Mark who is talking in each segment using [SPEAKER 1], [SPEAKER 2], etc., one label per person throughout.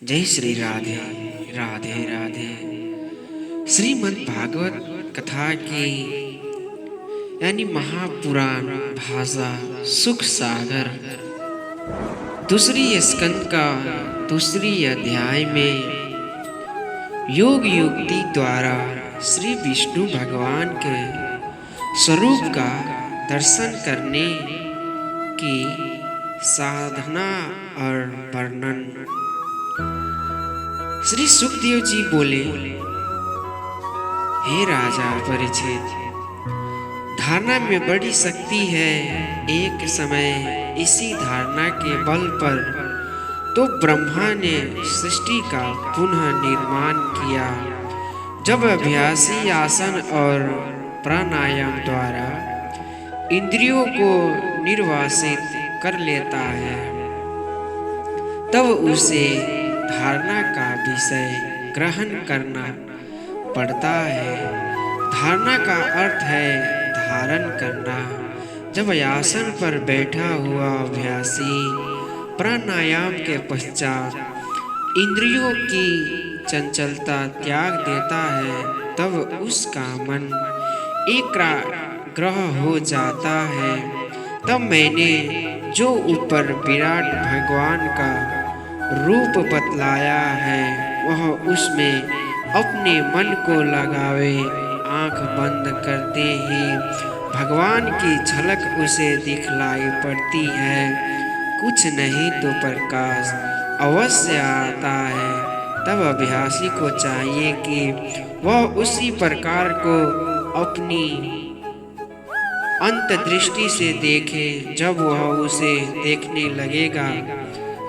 [SPEAKER 1] जय श्री राधे राधे राधे। श्रीमद् भागवत कथा की यानी महापुराण भाषा सुख सागर दूसरी स्कंद का दूसरी अध्याय में योग युक्ति द्वारा श्री विष्णु भगवान के स्वरूप का दर्शन करने की साधना और वर्णन। श्री सुखदेव जी बोले, हे राजा परीक्षित, धारणा में बड़ी शक्ति है। एक समय इसी धारणा के बल पर तो ब्रह्मा ने सृष्टि का पुनः निर्माण किया। जब अभ्यासी आसन और प्राणायाम द्वारा इंद्रियों को निर्वासित कर लेता है, तब उसे धारणा का विषय ग्रहण करना पड़ता है। धारणा का अर्थ है धारण करना। जब आसन पर बैठा हुआ अभ्यासी प्राणायाम के पश्चात इंद्रियों की चंचलता त्याग देता है, तब उसका मन एकाग्र हो जाता है। तब मैंने जो ऊपर विराट भगवान का रूप बतलाया है, वह उसमें अपने मन को लगावे। आंख बंद करते ही भगवान की झलक उसे दिखलाई पड़ती है। कुछ नहीं तो प्रकाश अवश्य आता है। तब अभ्यासी को चाहिए कि वह उसी प्रकार को अपनी अंतर्दृष्टि से देखे। जब वह उसे देखने लगेगा,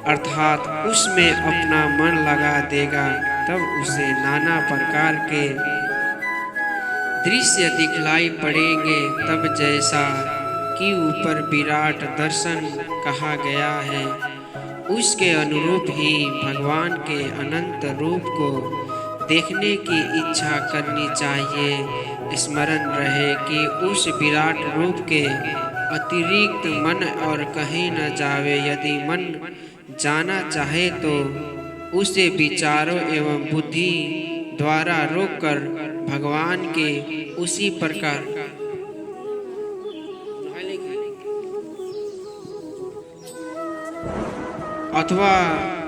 [SPEAKER 1] अर्थात उसमें अपना मन लगा देगा, तब उसे नाना प्रकार के दृश्य दिखलाई पड़ेंगे। तब जैसा कि ऊपर विराट दर्शन कहा गया है, उसके अनुरूप ही भगवान के अनंत रूप को देखने की इच्छा करनी चाहिए। स्मरण रहे कि उस विराट रूप के अतिरिक्त मन और कहीं न जावे। यदि मन जाना चाहे तो उसे विचारों एवं बुद्धि द्वारा रोककर भगवान के उसी प्रकार अथवा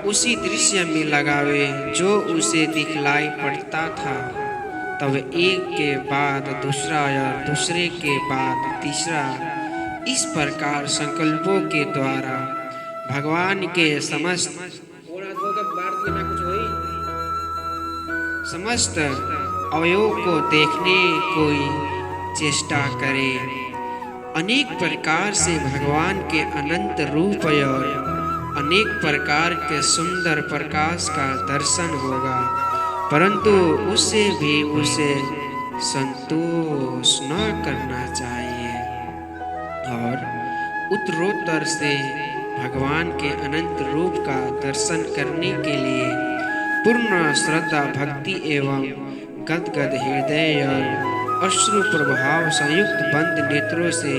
[SPEAKER 1] उसी दृश्य में लगावे जो उसे दिखलाई पड़ता था। तब एक के बाद दूसरा और दूसरे के बाद तीसरा, इस प्रकार संकल्पों के द्वारा भगवान के समस्त अवयवों को देखने की चेष्टा करे। अनेक प्रकार से भगवान के अनंत रूप और अनेक प्रकार के सुंदर प्रकाश का दर्शन होगा, परंतु उससे भी उसे संतोष न करना चाहिए और उत्तरोत्तर से भगवान के अनंत रूप का दर्शन करने के लिए पूर्ण श्रद्धा भक्ति एवं गदगद हृदय और अश्रु प्रभाव संयुक्त बंद नेत्रों से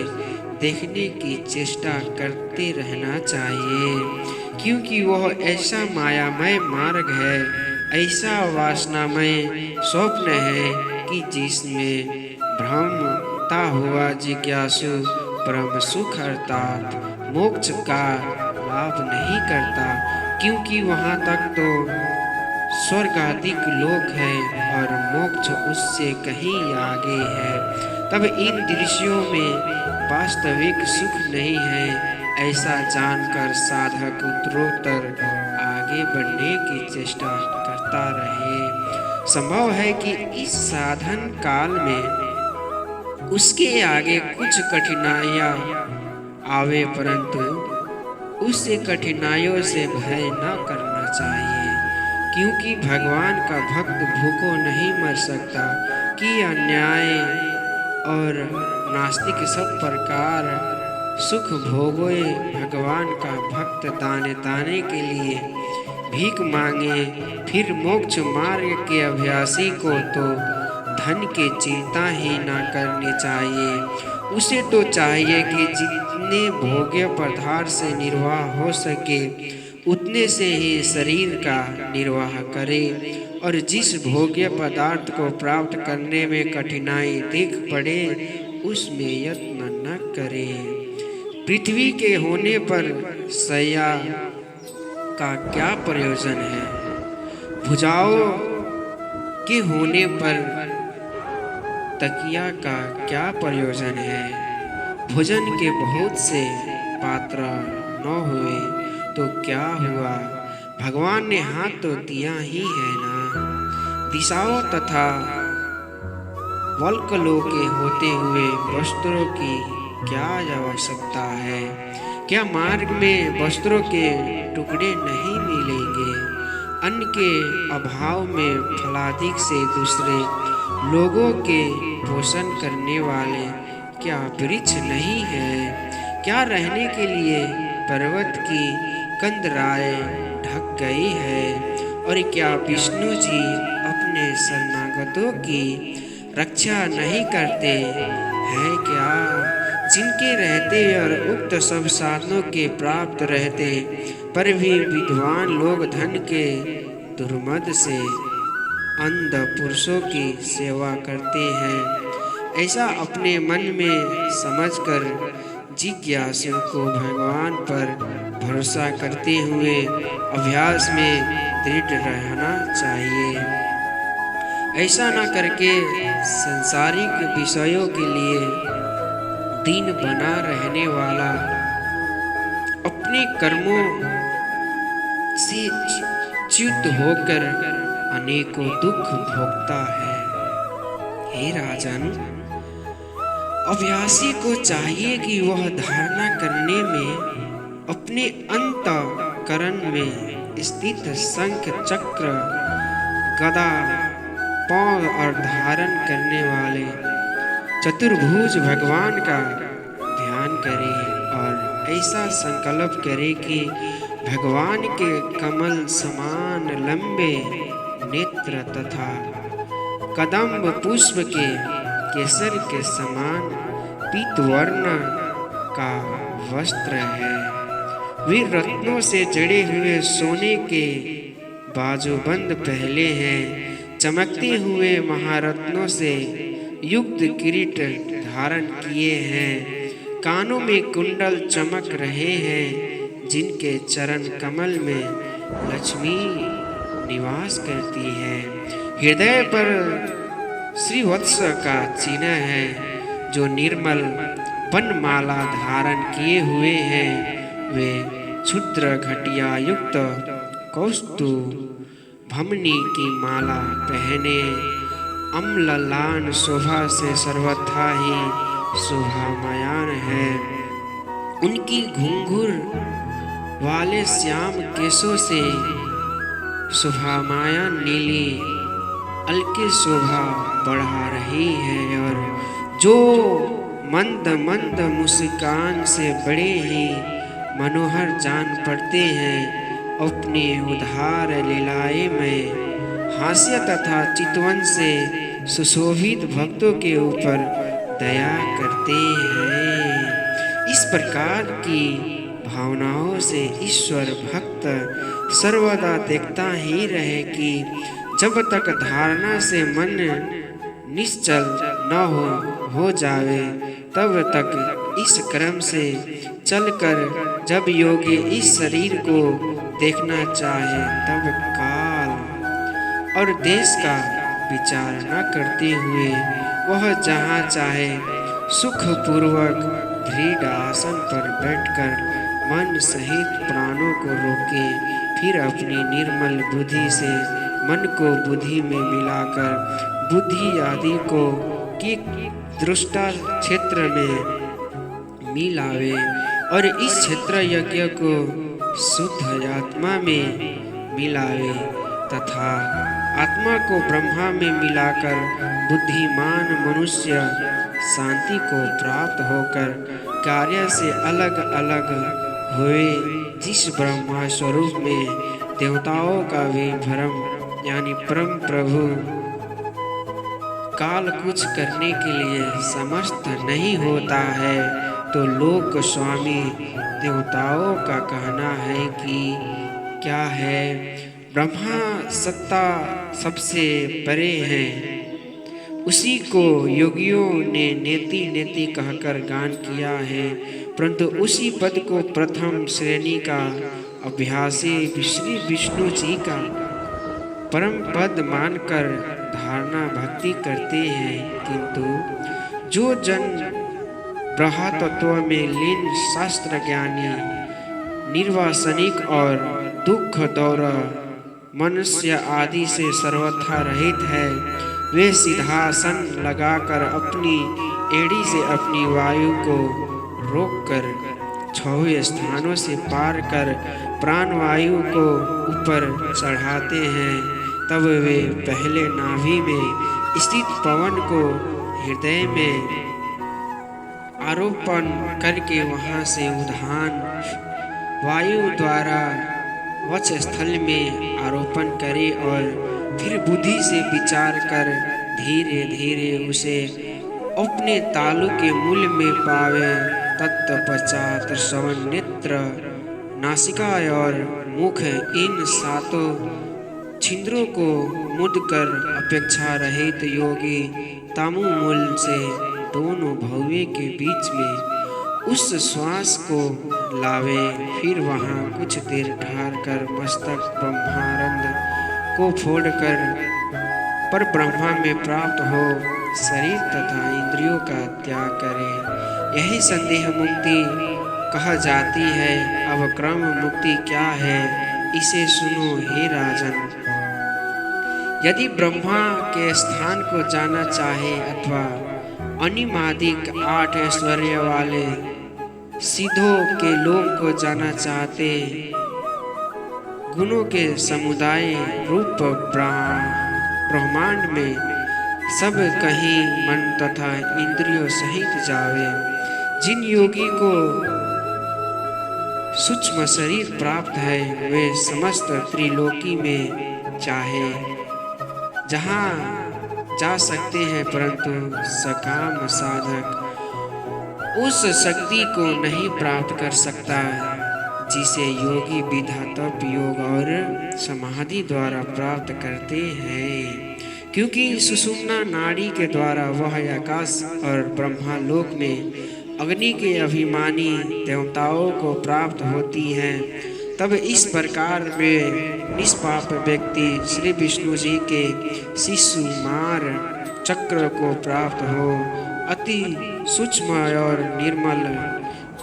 [SPEAKER 1] देखने की चेष्टा करते रहना चाहिए, क्योंकि वह ऐसा मायामय मार्ग है, ऐसा वासनामय स्वप्न है कि जिसमें भ्रमता हुआ जिज्ञासु परम सुख अर्थात मोक्ष का लाभ नहीं करता, क्योंकि वहाँ तक तो स्वर्गाधिक लोक है और मोक्ष उससे कहीं आगे है। तब इन दृश्यों में वास्तविक सुख नहीं है। ऐसा जानकर साधक उत्तरोत्तर आगे बढ़ने की चेष्टा करता रहे। संभव है कि इस साधन काल में उसके आगे कुछ कठिनाइयां आवे, परंतु उससे कठिनाइयों से भय न करना चाहिए, क्योंकि भगवान का भक्त भूखों नहीं मर सकता कि अन्याय और नास्तिक सब प्रकार सुख भोगे। भगवान का भक्त दाने दाने के लिए भीख मांगे, फिर मोक्ष मार्ग के अभ्यासी को तो धन की चिंता ही ना करनी चाहिए। उसे तो चाहिए कि जितने भोग्य पदार्थ से निर्वाह हो सके उतने से ही शरीर का निर्वाह करे और जिस भोग्य पदार्थ को प्राप्त करने में कठिनाई दिख पड़े उसमें यत्न न करे। पृथ्वी के होने पर शैया का क्या प्रयोजन है? भुजाओं के होने पर तकिया का क्या प्रयोजन है? भोजन के बहुत से पात्र न हुए तो क्या हुआ? भगवान ने हाथ तो दिया ही है ना। दिशाओं तथा वल्कलों के होते हुए वस्त्रों की क्या आवश्यकता है? क्या मार्ग में वस्त्रों के टुकड़े नहीं मिलेंगे? अन्न के अभाव में फलादिक से दूसरे लोगों के पोषण करने वाले क्या वृक्ष नहीं है? क्या रहने के लिए पर्वत की कंदराएं ढक गई है? और क्या विष्णु जी अपने शरणागतों की रक्षा नहीं करते हैं क्या? जिनके रहते और उक्त सब साधनों के प्राप्त रहते पर भी विद्वान लोग धन के दुर्मद से अंध पुरुषों की सेवा करते हैं, ऐसा अपने मन में समझकर जिज्ञासु को भगवान पर भरोसा करते हुए अभ्यास में दृढ़ रहना चाहिए। ऐसा न करके सांसारिक विषयों के लिए दीन बना रहने वाला अपने कर्मों से च्युत होकर अनेकों दुख भोगता है। हे राजन, अभ्यासी को चाहिए कि वह धारणा करने में अपने अंतःकरण में स्थित शंख चक्र गदा पांव और धारण करने वाले चतुर्भुज भगवान का ध्यान करे और ऐसा संकल्प करे कि भगवान के कमल समान लंबे नेत्र तथा कदम्ब पुष्प के केसर के समान पीतवर्ण का वस्त्र है। वे रत्नों से जड़े हुए सोने के बाजूबंद पहले हैं। चमकते हुए महारत्नों से युक्त किरीट धारण किए हैं। कानों में कुंडल चमक रहे हैं। जिनके चरण कमल में लक्ष्मी निवास करती है। हृदय पर श्रीवत्स का चिन्ह है। जो निर्मल वनमाला धारण किए हुए हैं वे क्षुद्र घटिया युक्त कौस्तुभ भमनी की माला पहने अम्ललान शोभा से सर्वथा ही शोभामयान है। उनकी घुंघरू वाले श्याम केशों से शोभामयान नीली अलकी शोभा बढ़ा रही है और जो मंद मंद मुस्कान से बड़े ही मनोहर जान पड़ते हैं, अपने उदार लीलाए में हास्य तथा चितवन से सुशोभित भक्तों के ऊपर दया करते हैं। इस प्रकार की भावनाओं से ईश्वर भक्त सर्वदा देखता ही रहे कि जब तक धारणा से मन निश्चल न हो जावे तब तक इस क्रम से चलकर जब योगी इस शरीर को देखना चाहे तब काल और देश का विचार न करते हुए वह जहाँ चाहे सुखपूर्वक दृढ़ आसन पर बैठकर मन सहित प्राणों को रोके, फिर अपनी निर्मल बुद्धि से मन को बुद्धि में मिलाकर बुद्धि आदि को कि दृष्टा क्षेत्र में मिलावे और इस क्षेत्र यज्ञ को शुद्ध आत्मा में मिलावे तथा आत्मा को ब्रह्मा में मिलाकर बुद्धिमान मनुष्य शांति को प्राप्त होकर कार्य से अलग अलग हुए। जिस ब्रह्मा स्वरूप में देवताओं का भी भ्रम यानी परम प्रभु काल कुछ करने के लिए समर्थ नहीं होता है, तो लोक स्वामी देवताओं का कहना है कि क्या है। ब्रह्मा सत्ता सबसे परे है, उसी को योगियों ने नेति नेति कहकर गान किया है। परंतु उसी पद को प्रथम श्रेणी का अभ्यासी श्री विष्णु जी का परम पद मानकर धारणा भक्ति करते हैं। किंतु जो जन ब्रह्म तत्व में लीन शास्त्र ज्ञानी निर्वासनिक और दुख दौर मनुष्य आदि से सर्वथा रहित है, वे सीधासन लगाकर अपनी एड़ी से अपनी वायु को रोककर छह स्थानों से पार कर प्राण वायु को ऊपर चढ़ाते हैं। तब वे पहले नाभि में स्थित पवन को हृदय में आरोपण करके वहां से उद्धान वायु द्वारा वक्ष स्थल में आरोपण करे और फिर बुद्धि से विचार कर धीरे धीरे उसे अपने तालु के मूल में पावे। तत्पश्चात श्रवण नेत्र नासिका और मुख इन सातों छिंद्रों को मुदकर अपेक्षा रहित योगी तामुमूल से दोनों भव्य के बीच में उस श्वास को लावे। फिर वहां कुछ देर ठहर कर मस्तक ब्रह्मानंद को फोड़कर पर ब्रह्मा में प्राप्त हो शरीर तथा इंद्रियों का त्याग करे। यही संदेह मुक्ति कहा जाती है। अब क्रम मुक्ति क्या है, इसे सुनो हे राजन। यदि ब्रह्मा के स्थान को जाना चाहे अथवा अनिमादिक 8 ऐश्वर्य वाले सिद्धों के लोक को जाना चाहते, गुणों के समुदाय रूप ब्रह्मांड में सब कहीं मन तथा इंद्रियों सहित जावे। जिन योगी को सूक्ष्म शरीर प्राप्त है, वे समस्त त्रिलोकी में चाहे जहाँ जा सकते हैं, परंतु सकाम साधक उस शक्ति को नहीं प्राप्त कर सकता जिसे योगी विधा तप योग और समाधि द्वारा प्राप्त करते हैं। क्योंकि सुषुम्ना नाड़ी के द्वारा वह आकाश और ब्रह्मालोक में अग्नि के अभिमानी देवताओं को प्राप्त होती हैं। तब इस प्रकार में निष्पाप व्यक्ति श्री विष्णु जी के शिशुमार चक्र को प्राप्त हो अति सूक्ष्म और निर्मल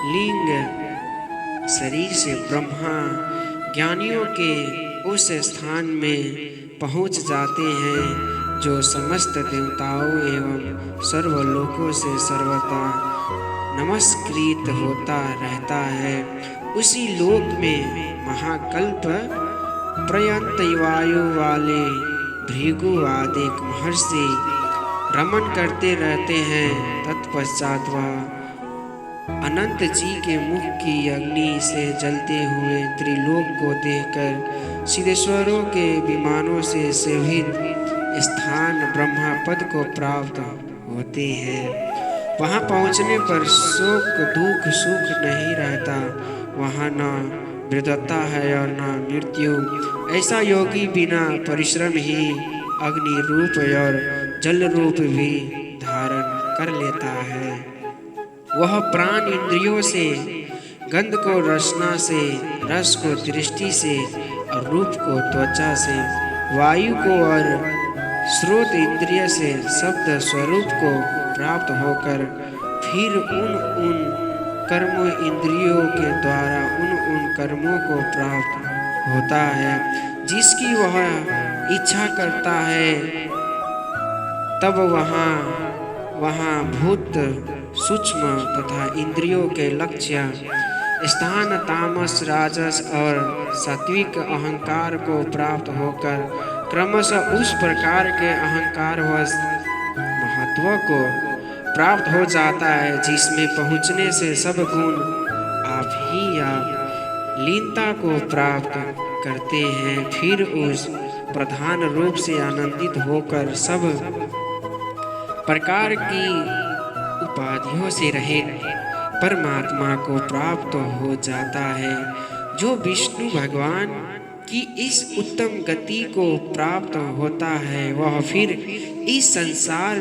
[SPEAKER 1] लिंग शरीर से ब्रह्मा ज्ञानियों के उस स्थान में पहुंच जाते हैं जो समस्त देवताओं एवं सर्वलोकों से सर्वथा नमस्कृत होता रहता है। उसी लोक में महाकल्प पर्यंत वायु वाले भृगु आदि महर्षि रमन करते रहते हैं। तत्पश्चात वह अनंत जी के मुख की अग्नि से जलते हुए त्रिलोक को देखकर सिद्धेश्वरों के विमानों से सेवित स्थान ब्रह्मापद को प्राप्त होते हैं। वहां पहुंचने पर शोक दुख सुख नहीं रहता, वहां न वृद्धता है और न मृत्यु। ऐसा योगी बिना परिश्रम ही अग्नि रूप और जल रूप भी धारण कर लेता है। वह प्राण इंद्रियों से गंध को रसना से, रस को दृष्टि से और रूप को त्वचा से, वायु को और स्रोत इंद्रिय से शब्द स्वरूप को प्राप्त होकर फिर उन कर्मों इंद्रियों के द्वारा उन कर्मों को प्राप्त होता है जिसकी वह इच्छा करता है। तब वहाँ भूत सूक्ष्म तथा इंद्रियों के लक्ष्य स्थान तामस राजस और सात्विक अहंकार को प्राप्त होकर क्रमशः उस प्रकार के अहंकार व महत्व को प्राप्त हो जाता है जिसमें पहुँचने से सब गुण आप ही आप लीनता को प्राप्त करते हैं। फिर उस प्रधान रूप से आनंदित होकर सब प्रकार की उपाधियों से रहित परमात्मा को प्राप्त हो जाता है। जो विष्णु भगवान कि इस उत्तम गति को प्राप्त होता है, वह फिर इस संसार